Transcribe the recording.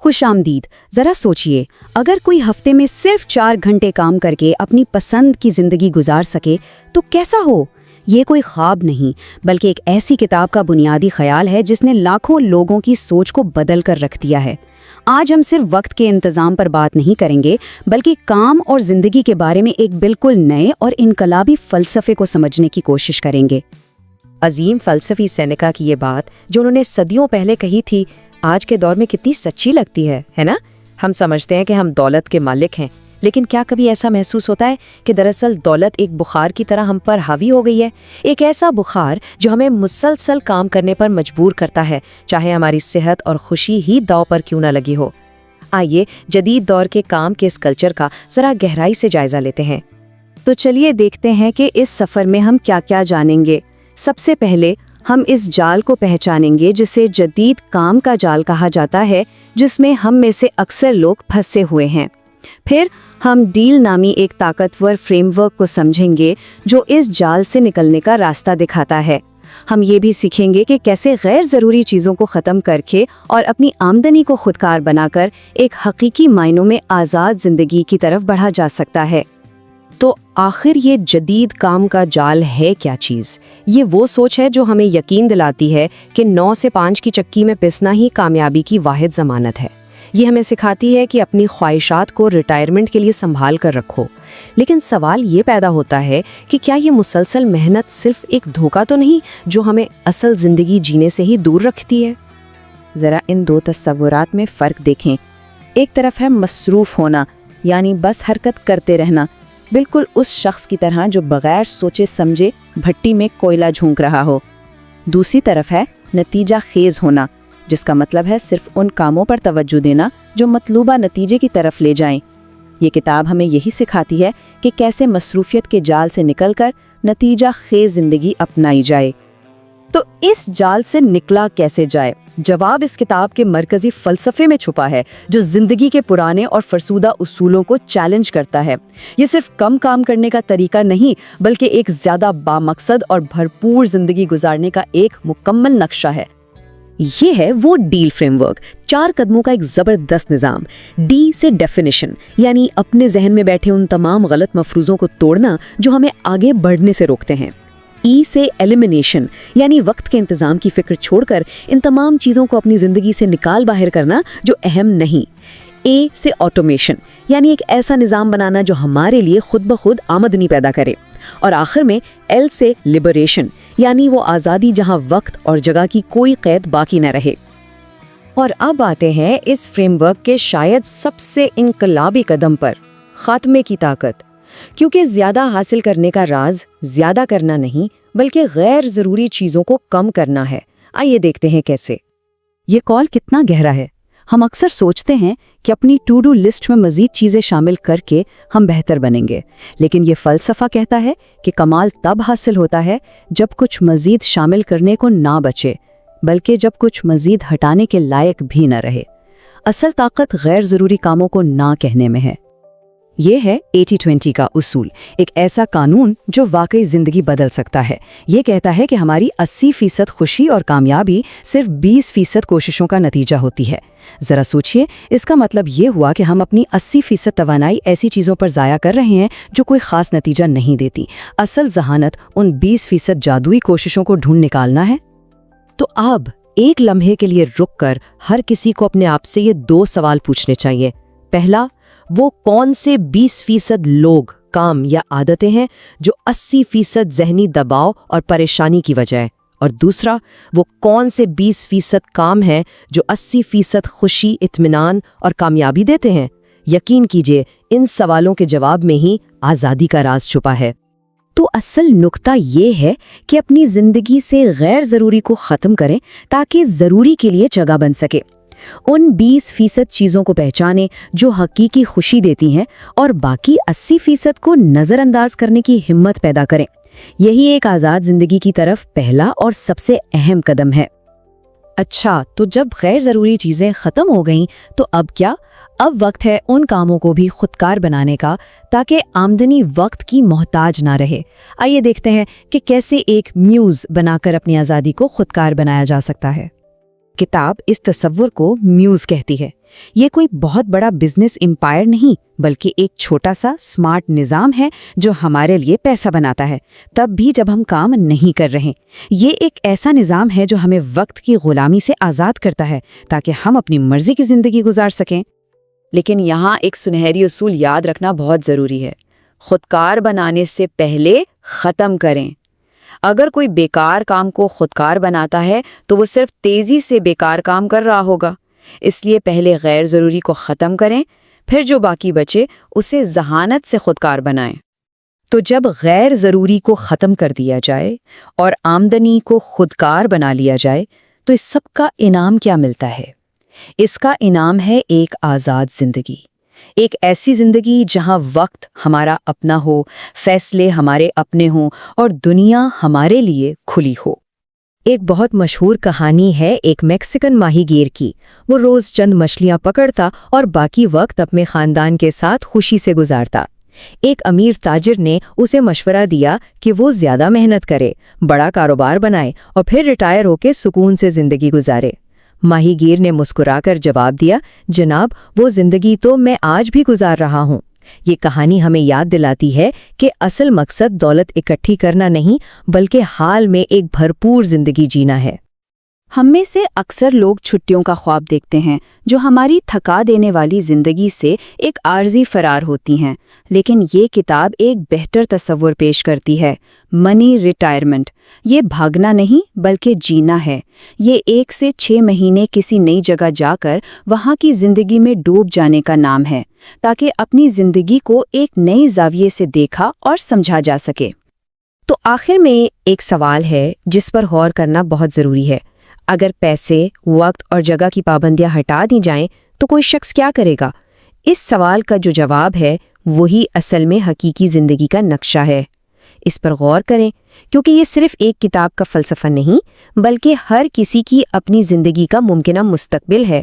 خوش آمدید. ذرا سوچئے، اگر کوئی ہفتے میں صرف 4 گھنٹے کام کر کے اپنی پسند کی زندگی گزار سکے تو کیسا ہو؟ یہ کوئی خواب نہیں بلکہ ایک ایسی کتاب کا بنیادی خیال ہے جس نے لاکھوں لوگوں کی سوچ کو بدل کر رکھ دیا ہے. آج ہم صرف وقت کے انتظام پر بات نہیں کریں گے بلکہ کام اور زندگی کے بارے میں ایک بالکل نئے اور انقلابی فلسفے کو سمجھنے کی کوشش کریں گے. عظیم فلسفی سینیکا کی یہ بات جو انہوں نے صدیوں پہلے کہی تھی آج کے دور میں کتنی سچی لگتی ہے نا؟ ہم سمجھتے ہیں کہ ہم دولت کے مالک ہیں، لیکن کیا کبھی ایسا محسوس ہوتا ہے کہ دراصل دولت ایک بخار کی طرح ہم پر حاوی ہو گئی ہے؟ ایک ایسا بخار جو ہمیں مسلسل کام کرنے پر مجبور کرتا ہے، چاہے ہماری صحت اور خوشی ہی داؤ پر کیوں نہ لگی ہو. آئیے جدید دور کے کام کے اس کلچر کا ذرا گہرائی سے جائزہ لیتے ہیں. تو چلیے دیکھتے ہیں کہ اس سفر میں ہم کیا کیا جانیں گے. سب سے پہلے ہم اس جال کو پہچانیں گے جسے جدید کام کا جال کہا جاتا ہے، جس میں ہم میں سے اکثر لوگ پھنسے ہوئے ہیں. پھر ہم ڈیل نامی ایک طاقتور فریم ورک کو سمجھیں گے جو اس جال سے نکلنے کا راستہ دکھاتا ہے. ہم یہ بھی سیکھیں گے کہ کیسے غیر ضروری چیزوں کو ختم کر کے اور اپنی آمدنی کو خودکار بنا کر ایک حقیقی معنوں میں آزاد زندگی کی طرف بڑھا جا سکتا ہے. تو آخر یہ جدید کام کا جال ہے کیا چیز؟ یہ وہ سوچ ہے جو ہمیں یقین دلاتی ہے کہ 9 سے 5 کی چکی میں پسنا ہی کامیابی کی واحد ضمانت ہے. یہ ہمیں سکھاتی ہے کہ اپنی خواہشات کو ریٹائرمنٹ کے لیے سنبھال کر رکھو. لیکن سوال یہ پیدا ہوتا ہے کہ کیا یہ مسلسل محنت صرف ایک دھوکہ تو نہیں جو ہمیں اصل زندگی جینے سے ہی دور رکھتی ہے؟ ذرا ان دو تصورات میں فرق دیکھیں. ایک طرف ہے مصروف ہونا، یعنی بس حرکت کرتے رہنا، بالکل اس شخص کی طرح جو بغیر سوچے سمجھے بھٹی میں کوئلہ جھونک رہا ہو. دوسری طرف ہے نتیجہ خیز ہونا، جس کا مطلب ہے صرف ان کاموں پر توجہ دینا جو مطلوبہ نتیجے کی طرف لے جائیں. یہ کتاب ہمیں یہی سکھاتی ہے کہ کیسے مصروفیت کے جال سے نکل کر نتیجہ خیز زندگی اپنائی جائے. تو اس جال سے نکلا کیسے جائے؟ جواب اس کتاب کے مرکزی فلسفے میں چھپا ہے جو زندگی کے پرانے اور فرسودہ اصولوں کو چیلنج کرتا ہے. یہ صرف کم کام کرنے کا طریقہ نہیں بلکہ ایک زیادہ بامقصد اور بھرپور زندگی گزارنے کا ایک مکمل نقشہ ہے. یہ ہے وہ ڈیل فریم ورک، 4 قدموں کا ایک زبردست نظام. ڈی سے ڈیفینیشن، یعنی اپنے ذہن میں بیٹھے ان تمام غلط مفروضوں کو توڑنا جو ہمیں آگے بڑھنے سے روکتے ہیں. ای سے ایلیمینیشن، یعنی وقت کے انتظام کی فکر چھوڑ کر ان تمام چیزوں کو اپنی زندگی سے نکال باہر کرنا جو اہم نہیں. اے سے آٹومیشن، یعنی ایک ایسا نظام بنانا جو ہمارے لیے خود بخود آمدنی پیدا کرے. اور آخر میں ایل سے لبریشن، یعنی وہ آزادی جہاں وقت اور جگہ کی کوئی قید باقی نہ رہے. اور اب آتے ہیں اس فریم ورک کے شاید سب سے انقلابی قدم پر، خاتمے کی طاقت. کیونکہ زیادہ حاصل کرنے کا راز زیادہ کرنا نہیں بلکہ غیر ضروری چیزوں کو کم کرنا ہے. آئیے دیکھتے ہیں کیسے. یہ کال کتنا گہرا ہے. ہم اکثر سوچتے ہیں کہ اپنی ٹو ڈو لسٹ میں مزید چیزیں شامل کر کے ہم بہتر بنیں گے، لیکن یہ فلسفہ کہتا ہے کہ کمال تب حاصل ہوتا ہے جب کچھ مزید شامل کرنے کو نہ بچے بلکہ جب کچھ مزید ہٹانے کے لائق بھی نہ رہے. اصل طاقت غیر ضروری کاموں کو نہ کہنے میں ہے. یہ ہے 80-20 کا اصول، ایک ایسا قانون جو واقعی زندگی بدل سکتا ہے. یہ کہتا ہے کہ ہماری 80% خوشی اور کامیابی صرف 20% کوششوں کا نتیجہ ہوتی ہے. ذرا سوچئے، اس کا مطلب یہ ہوا کہ ہم اپنی 80% توانائی ایسی چیزوں پر ضائع کر رہے ہیں جو کوئی خاص نتیجہ نہیں دیتی. اصل ذہانت ان 20% جادوئی کوششوں کو ڈھونڈ نکالنا ہے. تو اب ایک لمحے کے لیے رک کر ہر کسی کو اپنے آپ سے یہ 2 سوال پوچھنے چاہیے. پہلا، وہ کون سے 20% لوگ، کام یا عادتیں ہیں جو 80% ذہنی دباؤ اور پریشانی کی وجہ ہے؟ اور دوسرا، وہ کون سے 20% کام ہیں جو 80% خوشی، اطمینان اور کامیابی دیتے ہیں؟ یقین کیجئے ان سوالوں کے جواب میں ہی آزادی کا راز چھپا ہے. تو اصل نکتہ یہ ہے کہ اپنی زندگی سے غیر ضروری کو ختم کریں تاکہ ضروری کے لیے جگہ بن سکے. ان 20% چیزوں کو پہچانیں جو حقیقی خوشی دیتی ہیں اور باقی 80% کو نظر انداز کرنے کی ہمت پیدا کریں. یہی ایک آزاد زندگی کی طرف پہلا اور سب سے اہم قدم ہے. اچھا، تو جب غیر ضروری چیزیں ختم ہو گئیں تو اب کیا؟ اب وقت ہے ان کاموں کو بھی خودکار بنانے کا تاکہ آمدنی وقت کی محتاج نہ رہے. آئیے دیکھتے ہیں کہ کیسے ایک میوز بنا کر اپنی آزادی کو خودکار بنایا جا سکتا ہے. کتاب اس تصور کو میوز کہتی ہے. یہ کوئی بہت بڑا بزنس امپائر نہیں بلکہ ایک چھوٹا سا سمارٹ نظام ہے جو ہمارے لیے پیسہ بناتا ہے تب بھی جب ہم کام نہیں کر رہے۔ یہ ایک ایسا نظام ہے جو ہمیں وقت کی غلامی سے آزاد کرتا ہے تاکہ ہم اپنی مرضی کی زندگی گزار سکیں۔ لیکن یہاں ایک سنہری اصول یاد رکھنا بہت ضروری ہے، خودکار بنانے سے پہلے ختم کریں۔ اگر کوئی بیکار کام کو خودکار بناتا ہے تو وہ صرف تیزی سے بیکار کام کر رہا ہوگا، اس لیے پہلے غیر ضروری کو ختم کریں، پھر جو باقی بچے اسے ذہانت سے خودکار بنائیں۔ تو جب غیر ضروری کو ختم کر دیا جائے اور آمدنی کو خودکار بنا لیا جائے تو اس سب کا انعام کیا ملتا ہے؟ اس کا انعام ہے ایک آزاد زندگی، ایک ایسی زندگی جہاں وقت ہمارا اپنا ہو، فیصلے ہمارے اپنے ہوں اور دنیا ہمارے لیے کھلی ہو۔ ایک بہت مشہور کہانی ہے ایک میکسیکن ماہی گیر کی۔ وہ روز چند مچھلیاں پکڑتا اور باقی وقت اپنے خاندان کے ساتھ خوشی سے گزارتا۔ ایک امیر تاجر نے اسے مشورہ دیا کہ وہ زیادہ محنت کرے، بڑا کاروبار بنائے اور پھر ریٹائر ہو کے سکون سے زندگی گزارے۔ ماہی گیر نے مسکرا کر جواب دیا، جناب وہ زندگی تو میں آج بھی گزار رہا ہوں۔ یہ کہانی ہمیں یاد دلاتی ہے کہ اصل مقصد دولت اکٹھی کرنا نہیں بلکہ حال میں ایک بھرپور زندگی جینا ہے۔ ہم میں سے اکثر لوگ چھٹیوں کا خواب دیکھتے ہیں جو ہماری تھکا دینے والی زندگی سے ایک عارضی فرار ہوتی ہیں، لیکن یہ کتاب ایک بہتر تصور پیش کرتی ہے۔ منی ریٹائرمنٹ یہ بھاگنا نہیں بلکہ جینا ہے۔ یہ 1 سے 6 مہینے کسی نئی جگہ جا کر وہاں کی زندگی میں ڈوب جانے کا نام ہے تاکہ اپنی زندگی کو ایک نئے زاویے سے دیکھا اور سمجھا جا سکے۔ تو آخر میں ایک سوال ہے جس پر غور کرنا بہت ضروری ہے۔ اگر پیسے، وقت اور جگہ کی پابندیاں ہٹا دی جائیں تو کوئی شخص کیا کرے گا؟ اس سوال کا جو جواب ہے وہی اصل میں حقیقی زندگی کا نقشہ ہے۔ اس پر غور کریں کیونکہ یہ صرف ایک کتاب کا فلسفہ نہیں بلکہ ہر کسی کی اپنی زندگی کا ممکنہ مستقبل ہے۔